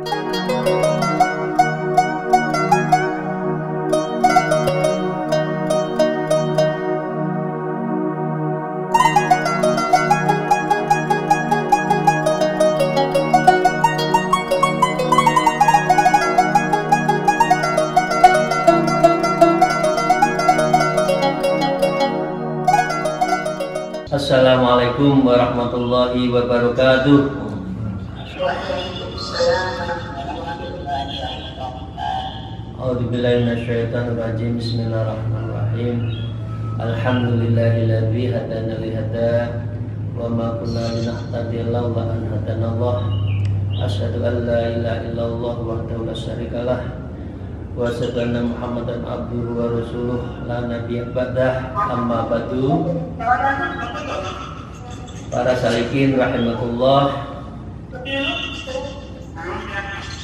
Assalamualaikum warahmatullahi wabarakatuh. A'udzubillahi minasyaitonir rajim. Bismillahirrahmanirrahim. Alhamdulillahilladzi hadana li hada wa ma kunna linahtadiya laula an hadanallah. Asyhadu an la ilaha illallah wahdahu la syarikalah wa asyhadu anna Muhammadan abduhu wa rasuluh la nabiyya ba'dah. Amma ba'du. Para salikin rahimakumullah,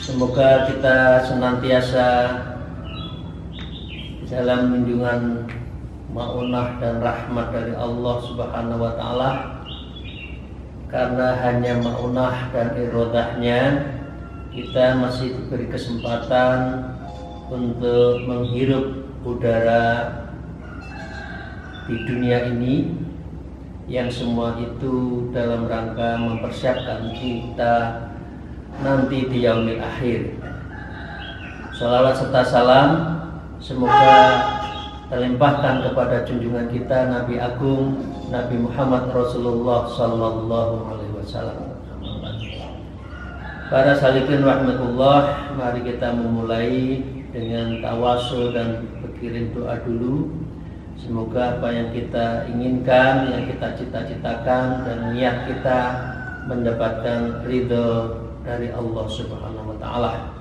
semoga kita senantiasa dalam lindungan maunah dan rahmat dari Allah Subhanahu wa taala, karena hanya maunah dan irodahnya kita masih diberi kesempatan untuk menghirup udara di dunia ini, yang semua itu dalam rangka mempersiapkan kita nanti di yaumil akhir. Shalawat serta salam semoga terlimpahkan kepada junjungan kita Nabi Agung Nabi Muhammad Rasulullah Sallallahu Alaihi Wasallam. Para salikin rahmatullah, mari kita memulai dengan tawasul dan berkirim doa dulu. Semoga apa yang kita inginkan, yang kita cita-citakan dan niat kita mendapatkan ridho dari Allah Subhanahu wa taala.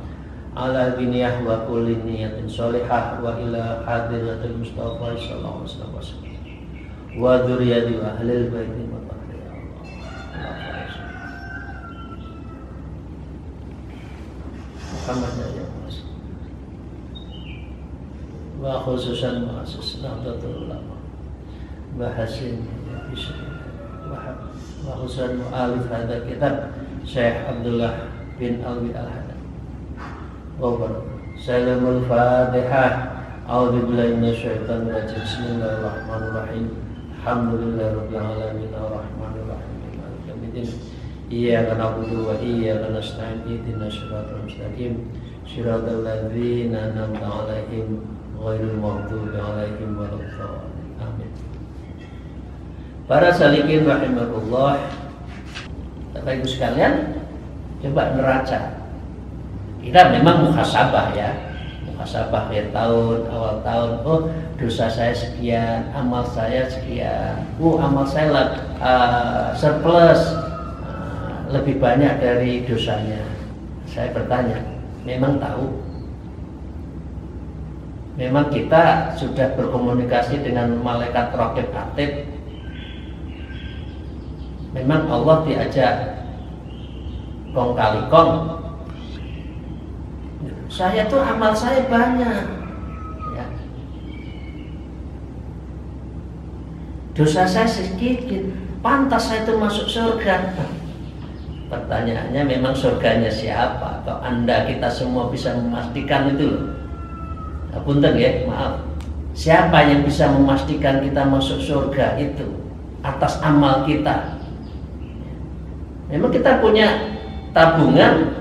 Ala biniyah wa kulli niyatin sholihah wa ila hadiratil Mustafa sallallahu alaihi wasallam. Wa dzurriyyati wa ahlil baiti wa Muhammad ya wa khususan muassis Nahdlatul Ulama bahasin wa khususan mu'alif hadha kitab Syekh Abdullah bin Alwi Al-Hadad. Salamul Fatihah. A'udzubillahi minasyaitonir rajim. Bismillahirrahmanirrahim. Alhamdulillahirabbil alamin arrahmanir rahim maliki yaumiddin. Iyyaka na'budu wa iyyaka nasta'in. Ihdinas siratal mustaqim. Siratal ladzina an'amta 'alaihim ghairil maghdubi 'alaihim waladdallin. Amin. Para salikin rahimakumullah, Bapak Ibu sekalian, coba neraca. Kita memang muhasabah ya, muhasabah akhir tahun, awal tahun. Oh, dosa saya sekian, amal saya sekian. Amal saya surplus, lebih banyak dari dosanya. Saya bertanya, memang tahu? Memang kita sudah berkomunikasi dengan malaikat raqib atid. Memang Allah diajak kong kali kong. Saya tuh amal saya banyak ya. Dosa saya sedikit, pantas saya itu masuk surga. Pertanyaannya, memang surganya siapa? Atau Anda kita semua bisa memastikan itu loh? Punten ya, maaf. Siapa yang bisa memastikan kita masuk surga itu atas amal kita? Memang kita punya tabungan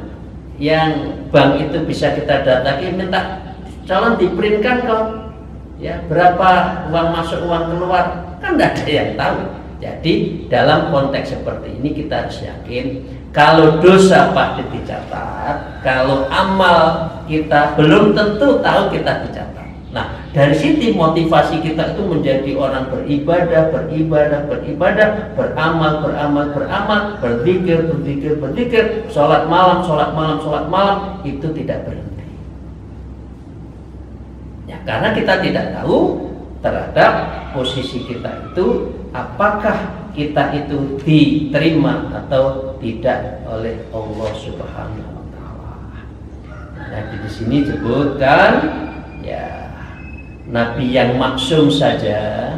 yang bank itu bisa kita datangi, minta calon diprintkan kok. Ya, berapa uang masuk uang keluar, kan tidak ada yang tahu. Jadi dalam konteks seperti ini kita harus yakin kalau dosa pasti dicatat, kalau amal kita belum tentu tahu kita dicatat. Nah, dari situ motivasi kita itu menjadi orang beribadah, beramal, berzikir, sholat malam, itu tidak berhenti. Ya, karena kita tidak tahu terhadap posisi kita itu, apakah kita itu diterima atau tidak oleh Allah Subhanahu wa taala. Nah, di sini disebutkan ya, nabi yang maksum saja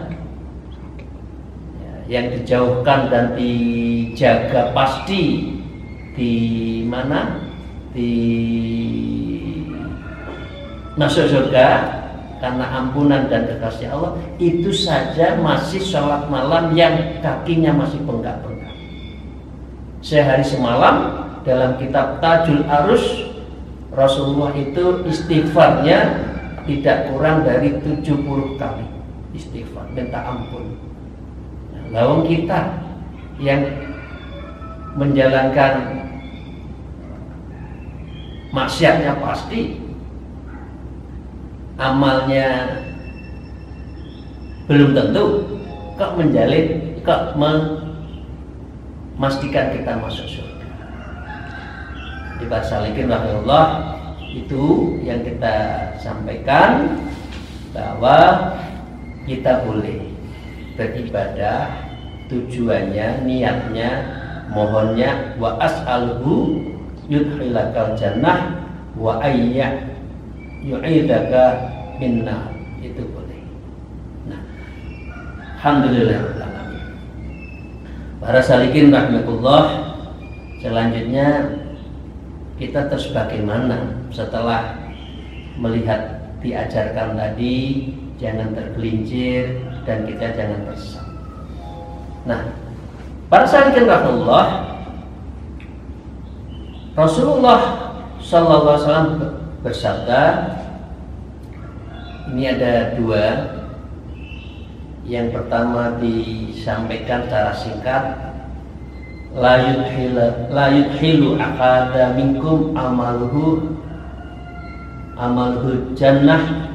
ya, yang dijauhkan dan dijaga pasti di mana? di masuk surga karena ampunan dan kekasih Allah, itu saja masih sholat malam yang kakinya masih bengkak-bengkak. Sehari semalam dalam kitab Tajul Arus, Rasulullah itu istighfarnya tidak kurang dari 70 kali istighfar, minta ampun. Lawang kita yang menjalankan maksiatnya pasti, amalnya belum tentu, kok memastikan kita masuk surga. Di Basalikin rahimahullah itu yang kita sampaikan, bahwa kita boleh beribadah, tujuannya, niatnya, mohonnya wa as'aluhu yudkhilakal jannah wa ayya yu'idaka minna, itu boleh. Nah, alhamdulillah. Para salikin rahmatullah, selanjutnya kita terus bagaimana setelah melihat diajarkan tadi, jangan tergelincir dan kita jangan tersesat. Nah, para salikin rahmatullah, Rasulullah sallallahu alaihi wasallam bersabda, ini ada dua. Yang pertama disampaikan secara singkat, la yudhilu akada minkum amaluhu jannah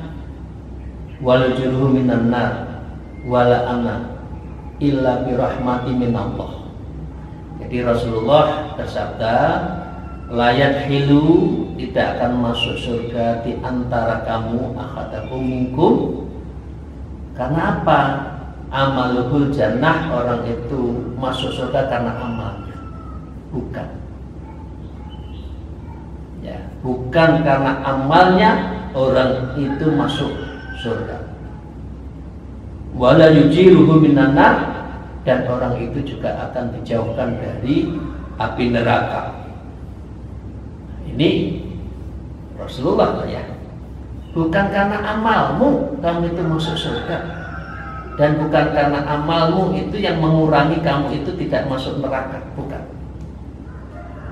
wal juruhu minan nar wala ana illa bi rahmati minallah. Jadi Rasulullah bersabda, layat hilu, tidak akan masuk surga di antara kamu akhadakum minkum. Karena apa? Amaluhul jannah, orang itu masuk surga karena amalnya, bukan. Ya, bukan karena amalnya orang itu masuk surga. Wala yujiruhu minan nar, dan orang itu juga akan dijauhkan dari api neraka. Ini Rasulullah ya. Bukan karena amalmu kamu itu masuk surga, dan bukan karena amalmu itu yang mengurangi kamu itu tidak masuk neraka, bukan.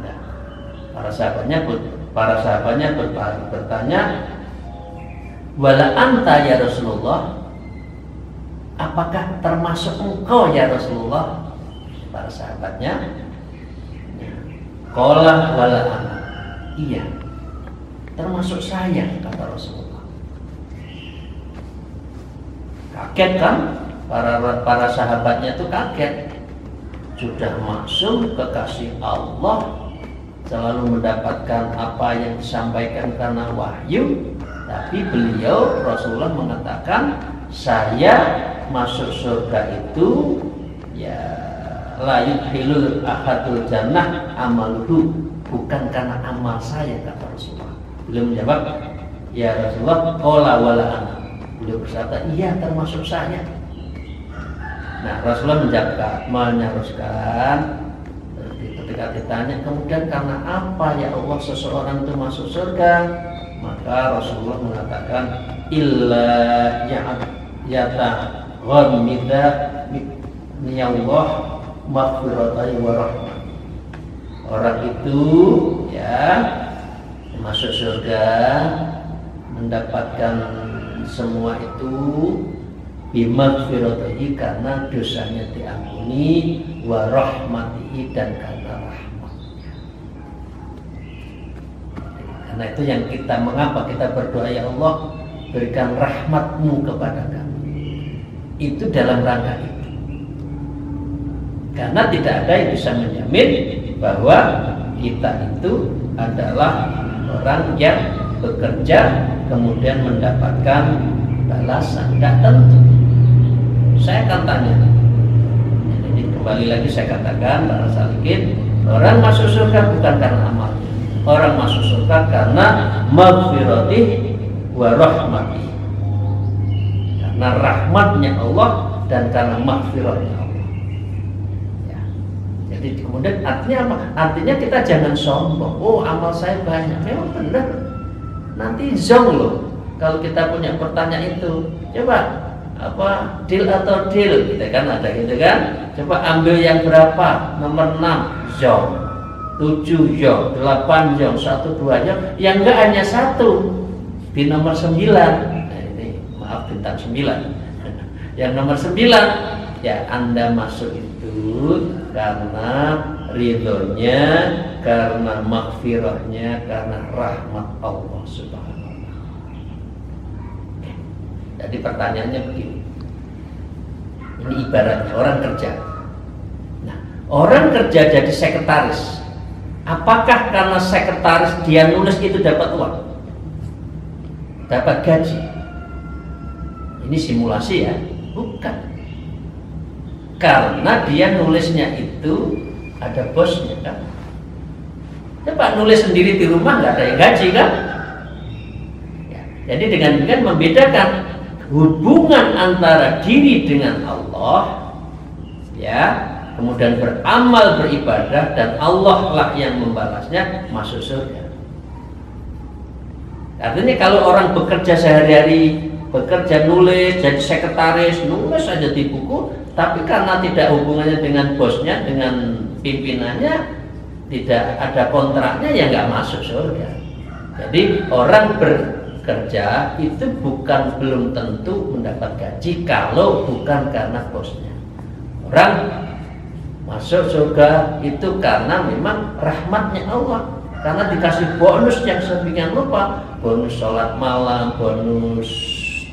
Nah, para sahabatnya bertanya, wala anta ya Rasulullah, apakah termasuk engkau ya Rasulullah? Para sahabatnya, qala wala ana, iya, termasuk saya, kata Rasulullah. Kaget kan? Para sahabatnya itu kaget. Sudah masuk kekasih Allah, selalu mendapatkan apa yang disampaikan karena wahyu, tapi beliau Rasulullah mengatakan, saya masuk surga itu ya la yudkhilul ahadul jannah amaluhu, bukan karena amal saya, kata Rasulullah. Beliau menjawab, ya Rasulullah, qala wala ana. Beliau bersabda, iya, termasuk saya. Nah, Rasulullah menyeruskan ketika ditanya, kemudian karena apa ya Allah seseorang itu masuk surga? Maka Rasulullah mengatakan, illa yata ghamida minallah maghfiratai wa rahmah. Orang itu ya masuk surga, mendapatkan semua itu bimaghfiratihi, karena dosanya diampuni, wa rahmatihi, dan karena rahmatnya. Karena itu yang kita, mengapa kita berdoa, ya Allah berikan rahmatmu kepada kami, itu dalam rangka itu. Karena tidak ada yang bisa menjamin bahwa kita itu adalah orang yang bekerja kemudian mendapatkan balasan, tidak tentu. Saya akan tanya, jadi kembali lagi saya katakan, para salikin, orang masuk surga bukan karena amalnya, orang masuk surga karena maghfiratih wa rahmatih, karena rahmatnya Allah dan karena maghfiratnya Allah ya. Jadi kemudian artinya apa? Artinya kita jangan sombong. Oh, amal saya banyak. Memang benar. Nanti zong loh. Kalau kita punya pertanyaan itu, coba apa deal atau deal, gitu kan, ada gitu kan. Coba ambil yang berapa? Nomor 6 zong, 7 zong, 8 zong, 1, 2 zong. Yang enggak hanya satu di nomor 9. Nah, ini maaf bintang 9. Yang nomor 9, ya Anda masuk itu karena ridhonya, karena maghfirahnya, karena rahmat Allah Subhanahu. Jadi pertanyaannya begini, ini ibaratnya orang kerja. Nah, orang kerja jadi sekretaris. Apakah karena sekretaris dia nulis itu dapat uang? Dapat gaji? Ini simulasi ya? Bukan. Karena dia nulisnya itu ada bosnya kan? Coba nulis sendiri di rumah nggak ada yang gaji kan? Ya, jadi dengan demikian membedakan hubungan antara diri dengan Allah, ya, kemudian beramal beribadah dan Allah lah yang membalasnya, masuk surga. Artinya kalau orang bekerja sehari-hari, bekerja nulis, jadi sekretaris, nulis saja di buku, tapi karena tidak hubungannya dengan bosnya, dengan pimpinannya, tidak ada kontraknya, ya nggak masuk surga. Jadi orang kerja itu bukan belum tentu mendapat gaji kalau bukan karena bosnya. Orang masuk surga itu karena memang rahmatnya Allah, karena dikasih bonus yang sedemikian rupa, bonus sholat malam, bonus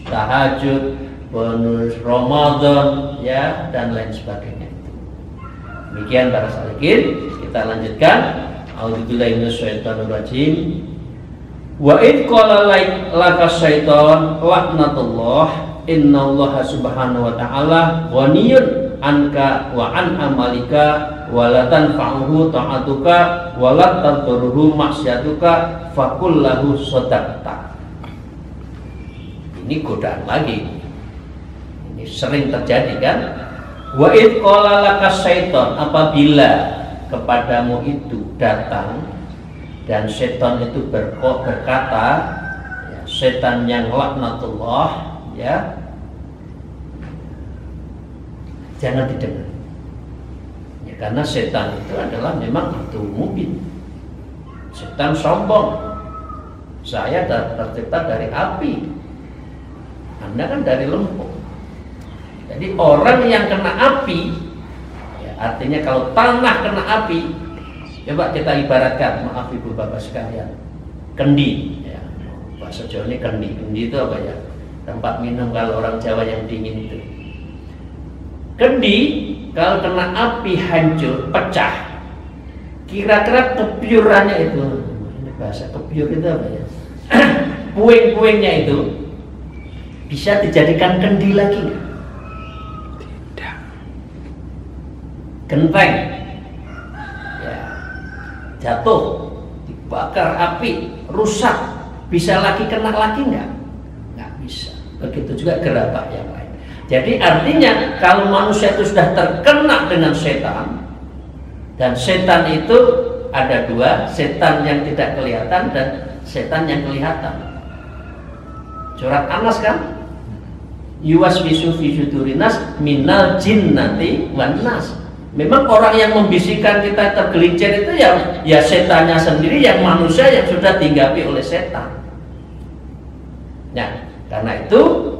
tahajud, bonus Ramadan, ya, dan lain sebagainya. Demikian para salikin, kita lanjutkan. A'udzubillahi minasyaitonirrajim. Wa id qala laka syaiton laknatullah innallaha subhanahu wa ta'ala ghaniyun anka wa an amalika wa la tanfa'uhu ta'atuka wa la tadurruhu maksiatuka faqul lahu sadaqta. Ini godaan lagi. Ini sering terjadi kan? Wa id qala laka syaiton, apabila kepadamu itu datang dan setan itu berkata, ya, setan yang laknatullah, ya, jangan didengar, ya, karena setan itu adalah memang itu mubin. Setan sombong. Saya tercipta dari api, Anda kan dari lembu. Jadi orang yang kena api, ya, artinya kalau tanah kena api, coba kita ibaratkan, maaf ibu bapak sekalian, kendi, ya, bahasa Jawa ini kendi. Kendi itu apa ya? Tempat minum kalau orang Jawa yang dingin itu. Kendi kalau kena api hancur, pecah. Kira-kira kepiurannya itu, ini bahasa kepiur itu apa ya? Puing-puingnya itu bisa dijadikan kendi lagi nggak? Tidak. Genteng. Jatuh, dibakar api, rusak, bisa lagi kena lagi nggak? Nggak bisa. Begitu juga gerabah yang lain. Jadi artinya kalau manusia itu sudah terkena dengan setan, dan setan itu ada dua, setan yang tidak kelihatan dan setan yang kelihatan. Surat Anas kan? Yuwaswisu fi sudurinas minal jinnati wan nas. Memang orang yang membisikkan kita tergelincir itu ya setannya sendiri, yang manusia yang sudah dihinggapi oleh setan. Nah, karena itu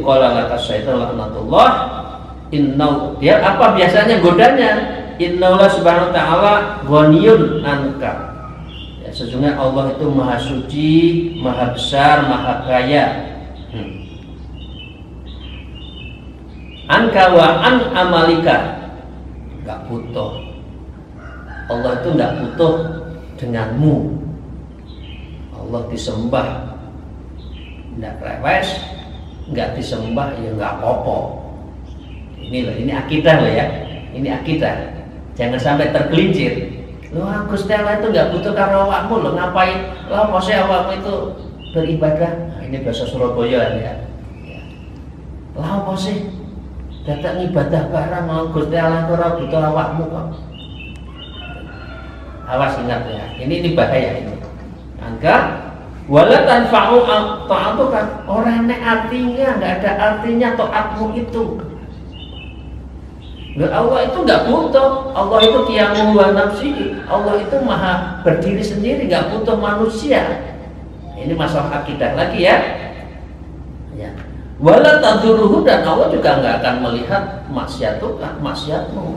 qala laka syaiton laknatullah inna, dia apa biasanya godanya? Innallaha subhanahu wa ta'ala ghaniyun anka. Ya, sesungguhnya Allah itu maha suci, maha besar, maha kaya. Anka wa an amalika, nggak butuh. Allah itu nggak butuh denganmu. Allah disembah nggak rewes, nggak disembah ya nggak apa-apa. Ini akidah loh ya, ini akidah. Jangan sampai tergelincir. Loh, Gusti Allah itu nggak butuh karo awakmu loh, ngapain? Lah mosok awakmu itu beribadah. Nah, ini bahasa Surabaya ya. Lah apa sih? Datang ibadah barang mau Gusti Allah ora butuh awakmu kok. Awas ingat ya, ini bahaya ini. Maka wala tanfa'u ta'atuka, orang nek artinya nggak ada artinya taatmu itu. Allah itu nggak butuh, Allah itu qiyamun wa nafsi, Allah itu maha berdiri sendiri, nggak butuh manusia. Ini masalah akidah lagi ya. Ya. Wala taduruhu, dan Allah juga nggak akan melihat maksiatmu.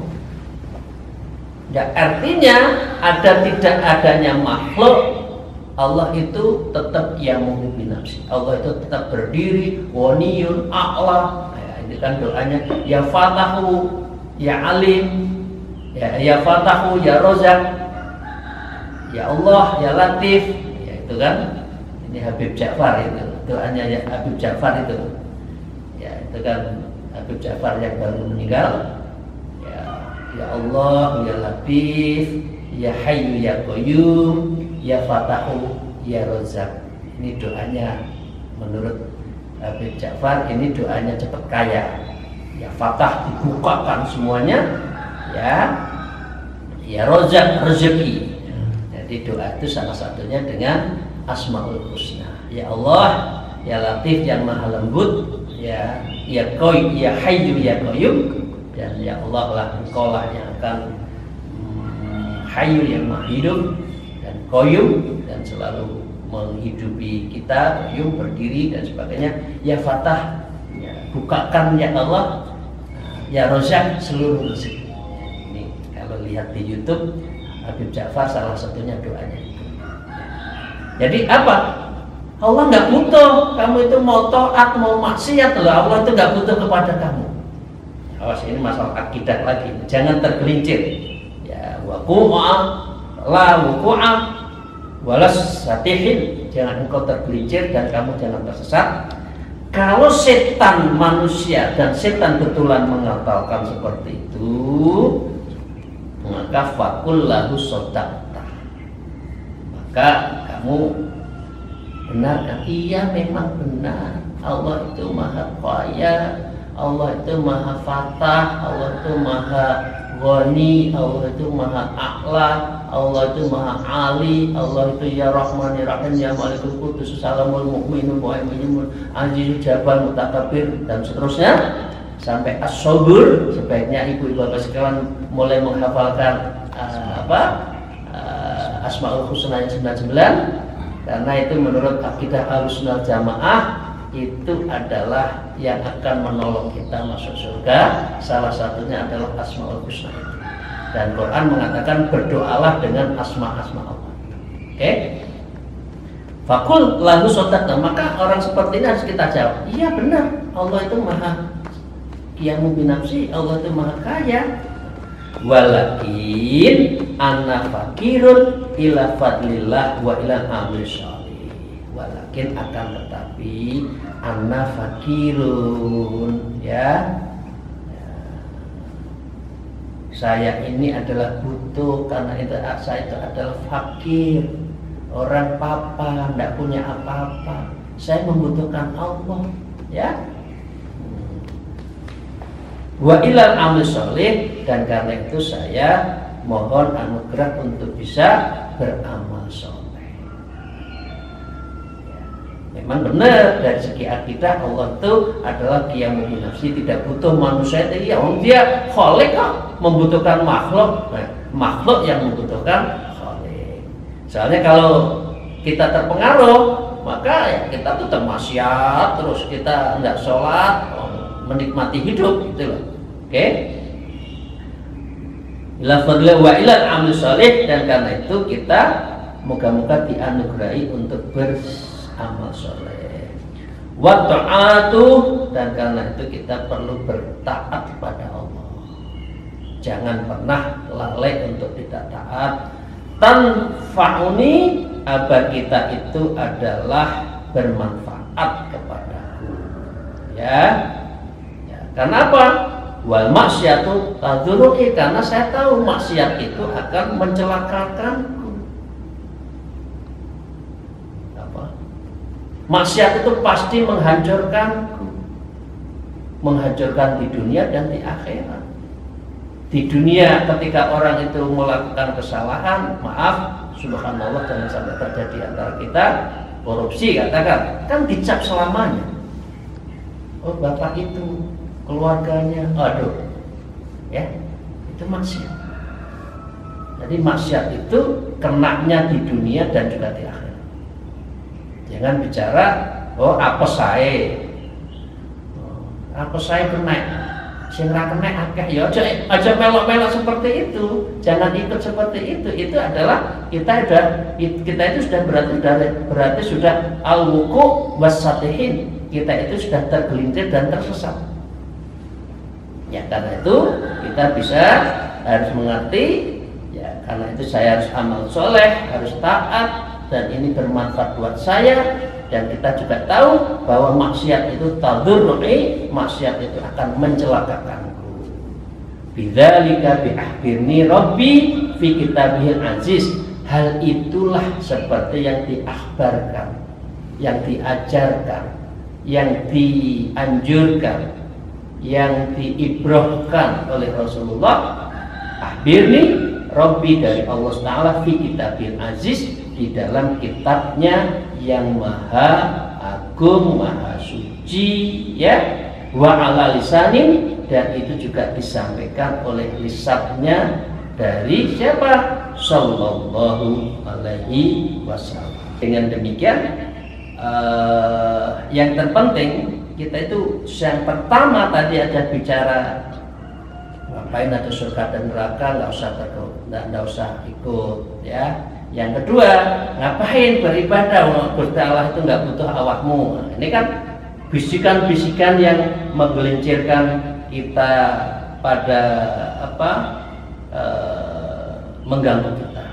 Ya, artinya ada tidak adanya makhluk, Allah itu tetap qiyamun bi nafsi. Allah itu tetap berdiri, waniyun a'la. Ya, ini kan doanya ya Fatahu, ya Alim, ya Fatahu, ya Rozak, ya Allah, ya Latif. Ya itu kan. Ini Habib Ja'far itu. Doanya ya Habib Ja'far itu. Ya, itu kan Habib Ja'far yang baru meninggal. Ya Allah, ya Latif, ya Hayyu, ya Qayyum, ya Fatahu, ya Rozak. Ini doanya menurut Habib Ja'far, ini doanya cepat kaya. Ya Fatah, dibukakan semuanya. Ya Rozak, rezeki. Jadi doa itu salah satunya dengan Asmaul Husna. Ya Allah, ya Latif yang maha lembut, ya Qayyum, ya Hayyu, ya Qayyum. Dan ya Allah lah, Engkau lah yang akan Hayyu yang maha hidup, dan Qayyum dan selalu menghidupi kita, Qayyum berdiri dan sebagainya. Ya Fatah, ya bukakan ya Allah, ya Rozak seluruh rezeki. Ini kalau lihat di YouTube Habib Ja'far salah satunya doanya itu. Jadi apa? Allah nggak butuh kamu itu mau taat mau maksiat loh. Allah itu nggak butuh kepada kamu. Awas, ini masalah akidah lagi, jangan tergelincir. Ya waqu'a la wuqu'a walas satihin, jangan engkau tergelincir dan kamu jangan tersesat. Kalau setan manusia dan setan betulan mengatakan seperti itu, maka faqul lahu sadaqta, maka kamu benarkan, iya memang benar, Allah itu maha kaya, Allah itu maha fatah, Allah itu maha ghani, Allah itu maha a'la, Allah itu maha ali, Allah itu ya Rahman ya Rahim, ya Malikul Qudus Salamul Mu'minul Muhaiminul Azizul Jabbar Mutakabbir, dan seterusnya sampai as-sabur. Sebaiknya ibu bapak sekalian mulai menghafalkan Asmaul Husna yang 99, karena itu menurut akidah Ahlussunnah Jamaah itu adalah yang akan menolong kita masuk surga. Salah satunya adalah Asmaul Husna itu. Dan Quran mengatakan berdoalah dengan asma-asma Allah. Oke? Fakul lahu sadaqta, maka orang seperti ini harus kita jawab, iya benar, Allah itu maha qiyamun bi nafsi, Allah itu maha kaya. Walakin anna fakirun ila fadlillah wa ila amri sholih. Walakin akan tetapi anna fakirun, ya, saya ini adalah butuh, karena itu saya itu adalah fakir, orang papa, tidak punya apa-apa. Saya membutuhkan Allah, ya. Wa ilal amal sholih, dan karena itu saya mohon anugerah untuk bisa beramal sholih. Memang benar dari segi akidah Allah itu adalah qiyamun bi nafsi, tidak butuh manusia. Iya, dia khalik kok, membutuhkan makhluk. Nah, makhluk yang membutuhkan khalik. Soalnya kalau kita terpengaruh, maka ya kita tuh termaksiat, terus kita enggak sholat, menikmati hidup gitu loh. Oke? Ila fadla wa ila amal sholih, dan karena itu kita moga-moga dianugerahi untuk beramal sholih. Wa ta'atu, dan karena itu kita perlu bertaat kepada Allah. Jangan pernah lalai untuk tidak taat. Tanfa'uni, apa kita itu adalah bermanfaat kepadaku. Ya. Karena apa? Wal maksiatu tadurruki, karena saya tahu maksiat itu akan mencelakakanku. Apa? Maksiat itu pasti menghancurkanku, menghancurkan di dunia dan di akhirat. Di dunia ketika orang itu melakukan kesalahan, maaf, subhanallah jangan sampai terjadi antara kita, korupsi katakan, kan dicap selamanya. Oh bapak itu, keluarganya, aduh, ya itu maksiat. Jadi maksiat itu kenaknya di dunia dan juga di akhirat. Jangan bicara, oh apa saya kena. Sing ra kena akeh ya aja melok-melok seperti itu. Jangan ikut seperti itu. Itu adalah kita itu sudah berarti sudah al-wuqu' was-satihin. Kita itu sudah tergelincir dan tersesat. Ya karena itu kita harus mengerti ya karena itu saya harus amal soleh, harus taat dan ini bermanfaat buat saya. Dan kita juga tahu bahwa maksiat itu tadurru'i, maksiat itu akan mencelakakanku. Bidzalika bi'akhbirni Rabbi fi kitabihil aziz. Hal itulah seperti yang diakhbarkan, yang diajarkan, yang dianjurkan, yang diibrohkan oleh Rasulullah. Akhbirni Rabbi dari Allah Ta'ala fi kitabihil aziz, di dalam kitabnya yang maha agung, maha suci, ya, wa ala lisanin, dan itu juga disampaikan oleh lisannya dari siapa? Sallallahu alaihi wasallam. Dengan demikian yang terpenting kita itu yang pertama tadi ada bicara ngapain ada surga dan neraka, nggak usah ikut, ya. Yang kedua, ngapain beribadah? Gusti Allah itu nggak butuh awakmu. Nah, ini kan bisikan-bisikan yang menggelincirkan kita pada mengganggu kita.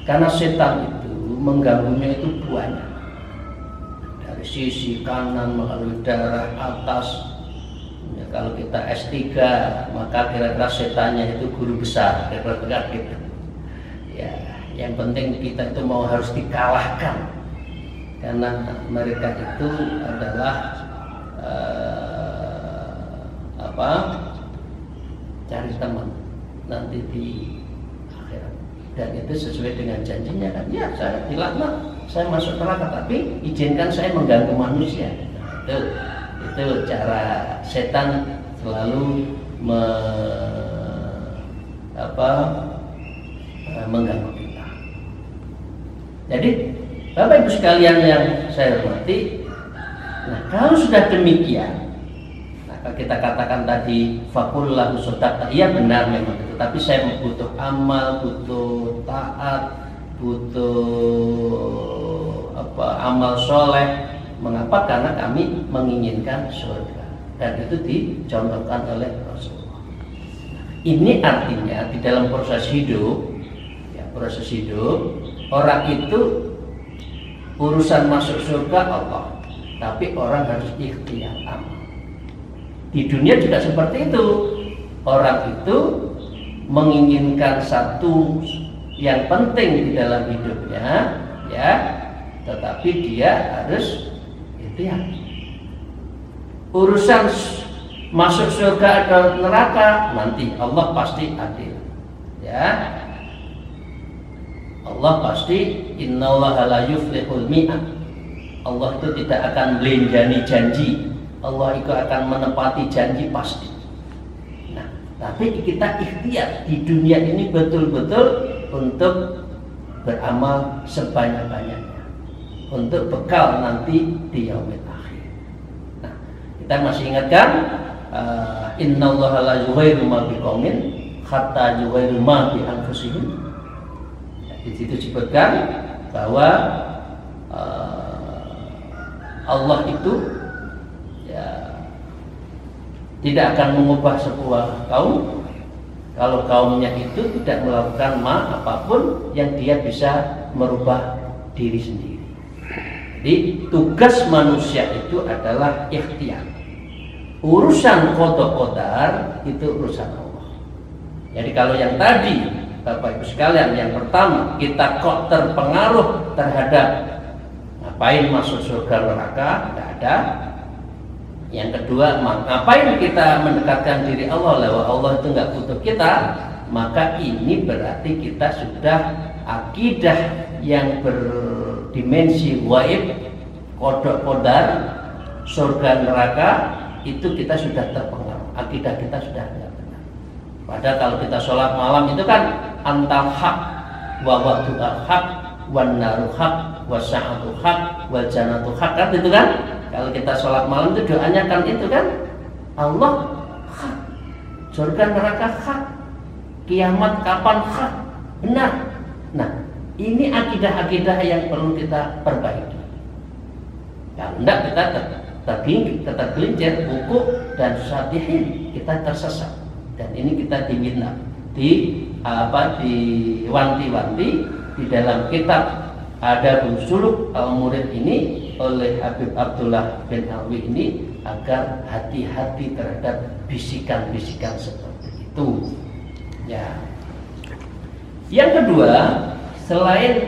Karena setan itu mengganggunya itu banyak. Dari sisi kanan melalui darah atas. Ya, kalau kita S3 maka kira-kira setannya itu guru besar, kira-kira gitu. Ya. Yang penting kita itu harus dikalahkan karena mereka itu adalah cari teman nanti di akhirat dan itu sesuai dengan janjinya kan ya saya dilaknat saya masuk neraka tapi izinkan saya mengganggu manusia. Itu cara setan selalu mengganggu. Jadi Bapak Ibu sekalian yang saya hormati, nah kalau sudah demikian, maka kita katakan tadi fakullahu sodaqta, iya benar memang itu, tapi saya butuh amal, butuh taat, butuh amal soleh. Mengapa? Karena kami menginginkan surga dan itu dicontohkan oleh Rasulullah. Ini artinya di dalam proses hidup, orang itu urusan masuk surga Allah, tapi orang harus ikhtiar amal. Di dunia juga seperti itu. Orang itu menginginkan satu yang penting di dalam hidupnya, ya, tetapi dia harus ikhtiar. Urusan masuk surga atau neraka nanti Allah pasti adil, ya. Allah pasti innallaha la yuflihul mi'ad. Allah itu tidak akan melenjani janji. Allah itu akan menepati janji pasti. Nah, tapi kita ikhtiar di dunia ini betul-betul untuk beramal sebanyak-banyaknya untuk bekal nanti di yaumil akhir. Nah, kita masih ingatkan innallaha la yughayyiru ma biqaumin hatta yughayyiru ma bi anfusihim. Di situ disebutkan bahwa Allah itu ya tidak akan mengubah sebuah kaum kalau kaumnya itu tidak melakukan apapun yang dia bisa merubah diri sendiri. Jadi tugas manusia itu adalah ikhtiar. Urusan qada qadar itu urusan Allah. Jadi kalau yang tadi Bapak Ibu sekalian, yang pertama kita kok terpengaruh terhadap ngapain masuk surga neraka, tidak ada. Yang kedua, ngapain kita mendekatkan diri Allah bahwa Allah itu nggak butuh kita? Maka ini berarti kita sudah akidah yang berdimensi gaib, kodok kodar, surga neraka, itu kita sudah terpengaruh. Akidah kita sudah tidak benar. Padahal kalau kita sholat malam itu kan antal hak wa wa'du'al hak wan naru hak wa sa'atu hak wal janatu hak, kan itu kan? Kalau kita sholat malam itu doanya kan itu kan, Allah hak, surga neraka hak, kiamat kapan hak, benar. Nah, ini akidah-akidah yang perlu kita perbaiki. Kalau enggak kita tergelincir buku dan sadihin, kita tersesat. Dan ini kita diminta diwanti-wanti di dalam kitab Adabul Suluk Al-Murid ini oleh Habib Abdullah bin Alwi ini, agar hati-hati terhadap bisikan-bisikan seperti itu. Ya. Yang kedua, selain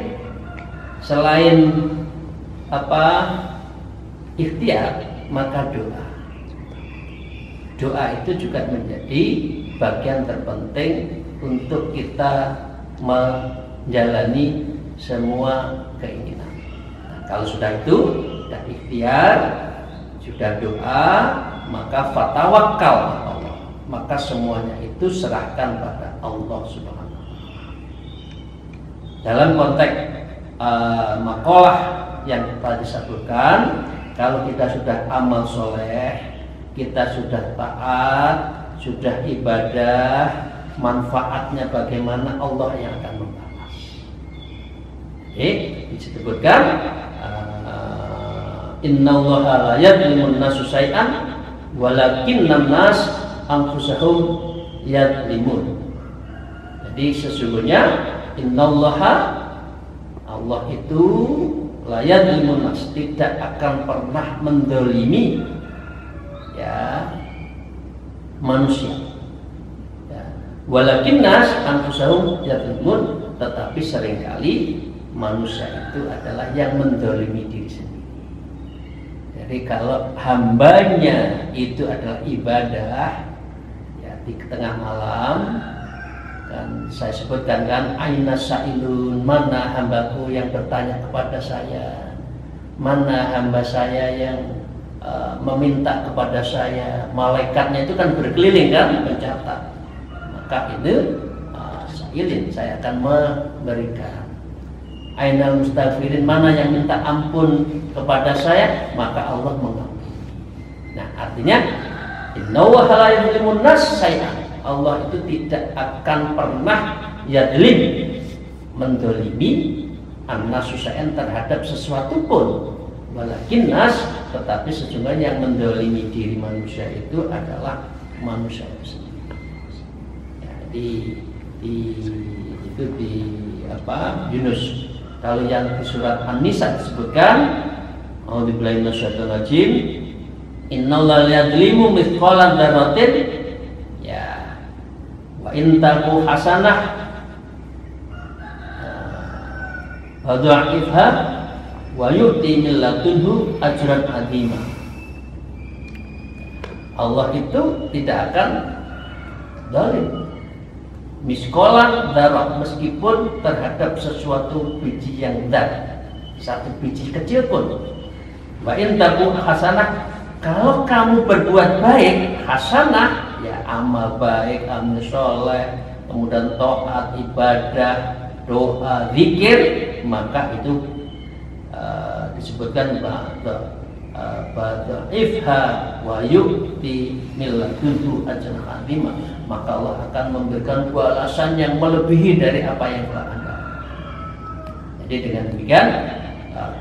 ikhtiar, maka doa. Doa itu juga menjadi bagian terpenting untuk kita menjalani semua keinginan. Nah, kalau sudah itu, sudah ikhtiar, sudah doa, maka fatawakkal Allah. Maka semuanya itu serahkan pada Allah Subhanahu wa Ta'ala. Dalam konteks makalah yang tadi disebutkan, kalau kita sudah amal soleh, kita sudah taat, sudah ibadah, manfaatnya bagaimana, Allah yang akan membalas. Disebutkan innallaha la yadlimun nasu syai'an walakinnan nas anfusahum yadlimun. Jadi sesungguhnya innallaha, Allah itu la yadlimun nas, tidak akan pernah mendolimi ya manusia. Ya. Walakin nas anfusahum yadlimun, tetapi seringkali manusia itu adalah yang mendolimi diri sendiri. Jadi kalau hambanya itu adalah ibadah, ya di tengah malam, dan saya sebutkan kan, aina sa'ilun, mana hambaku yang bertanya kepada saya, mana hamba saya yang meminta kepada saya. Malaikatnya itu kan berkeliling kan, mencatat. Maka itu sa'ilin, saya akan memberikan. Ainal mustaghfirin, mana yang minta ampun kepada saya, maka Allah mengampuni. Nah, artinya innallaha la yadlimun nas syai'an, Allah itu tidak akan pernah yadlim, mendolimi an-nasu syai'an, terhadap sesuatu pun. Walakin nas, tetapi sesungguhnya yang mendolimi diri manusia itu adalah manusia itu sendiri. Ya, itu di Yunus. Kalau yang di surat An-Nisa disebutkan, a'udzubillahi minasyaitonir rajim, innallaha yadlimu mithqala dzarratin, ya, wa in taku hasanah wa dha'ifha wa yu'ti min ladunhu ajran 'azima. Allah itu tidak akan zalim. Miskolan darah, meskipun terhadap sesuatu biji yang zat, satu biji kecil pun. Wa in taku hasanah, kalau kamu berbuat baik, hasanah ya amal baik, amal soleh, kemudian taat, ibadah, doa, zikir, maka itu disebutkan ifha wa yu'ti min ladunhu ajran 'azima, maka Allah akan memberikan balasan yang melebihi dari apa yang telah Anda. Jadi dengan demikian,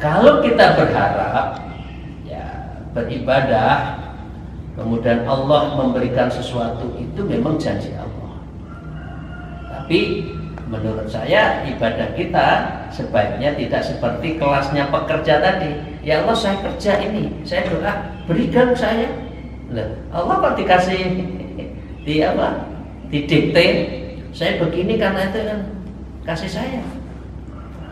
kalau kita berharap ya beribadah, kemudian Allah memberikan sesuatu, itu memang janji Allah. Tapi menurut saya ibadah kita sebaiknya tidak seperti kelasnya pekerja tadi. Ya Allah, saya kerja ini, saya doa, berikan saya. Allah kok dikasih didikte, saya begini karena itu kan kasih saya.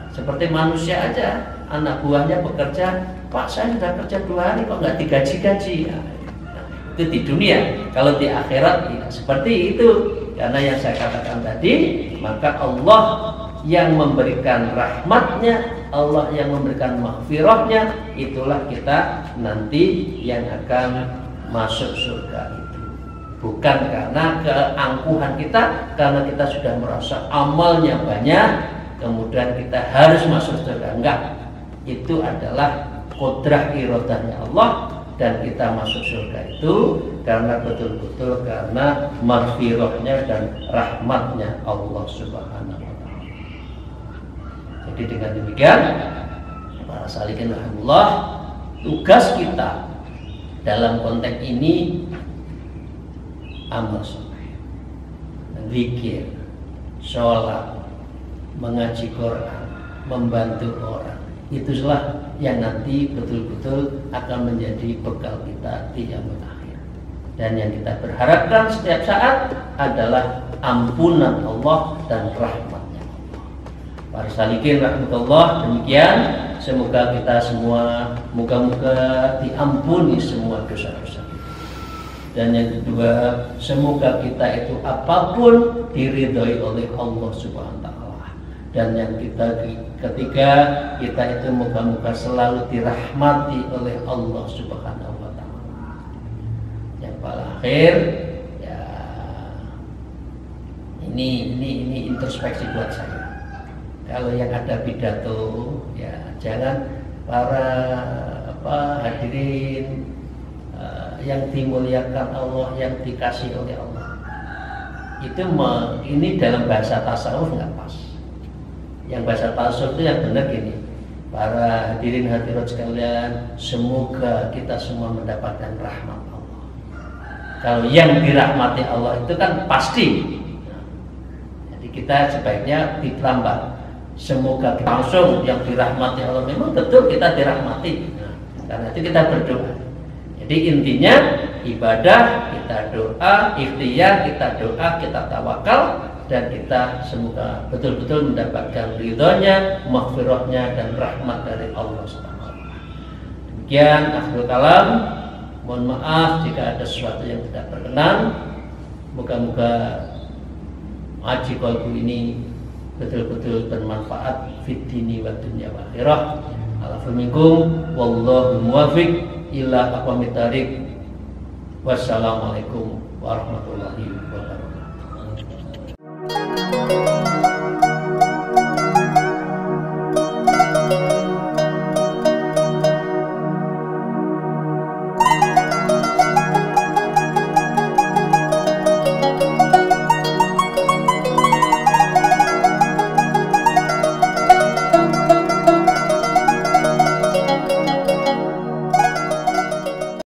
Seperti manusia aja, anak buahnya bekerja, Pak saya sudah kerja 2 hari kok nggak digaji-gaji. Itu di dunia. Kalau di akhirat tidak seperti itu. Karena yang saya katakan tadi, maka Allah yang memberikan rahmatnya, Allah yang memberikan maghfirahnya, itulah kita nanti yang akan masuk surga itu. Bukan karena keangkuhan kita, karena kita sudah merasa amalnya banyak, kemudian kita harus masuk surga. Enggak, itu adalah qudrah iradahnya Allah, dan kita masuk surga itu karena betul-betul karena maghfirahnya dan rahmatnya Allah Subhanahu wa ta'ala. Jadi dengan demikian, para salikin rahimahullah, tugas kita dalam konteks ini amal soleh, zikir, sholat, mengaji Quran, membantu orang. Itulah yang nanti betul-betul akan menjadi bekal kita di yaumul akhir. Dan yang kita berharapkan setiap saat adalah ampunan Allah dan rahmatnya Allah. Para salikin rahmatullah, demikian. Semoga kita semua moga-moga diampuni semua dosa-dosa kita. Dan yang kedua, semoga kita itu apapun diridhoi oleh Allah Subhanahu wa ta'ala. Dan yang ketiga, kita itu moga-moga selalu dirahmati oleh Allah Subhanahu wa ta'ala. Yang paling akhir, ya ini introspeksi buat saya. Kalau yang ada pidato, ya jangan para hadirin yang dimuliakan Allah, yang dikasih oleh Allah. Ini dalam bahasa tasawuf nggak pas. Yang bahasa tasawuf itu yang benar gini, para hadirin hadirat sekalian, semoga kita semua mendapatkan rahmat Allah. Kalau yang dirahmati Allah itu kan pasti. Jadi kita sebaiknya ditambah, semoga kita langsung yang dirahmati Allah. Memang betul kita dirahmati. Karena itu kita berdoa. Jadi intinya ibadah, kita doa, ikhtiar, kita doa, kita tawakal, dan kita semoga betul-betul mendapatkan ridhonya, maghfirahnya, dan rahmat dari Allah SWT. Demikian akhirul kalam. Mohon maaf jika ada sesuatu yang tidak berkenan. Moga-moga ngaji qalbu ini betul-betul bermanfaat fid dini wa dunya wa akhirah. Alhamdulillah, wallahu muwaffiq ila aqwamit thariq. Wassalamualaikum warahmatullahi wabarakatuh.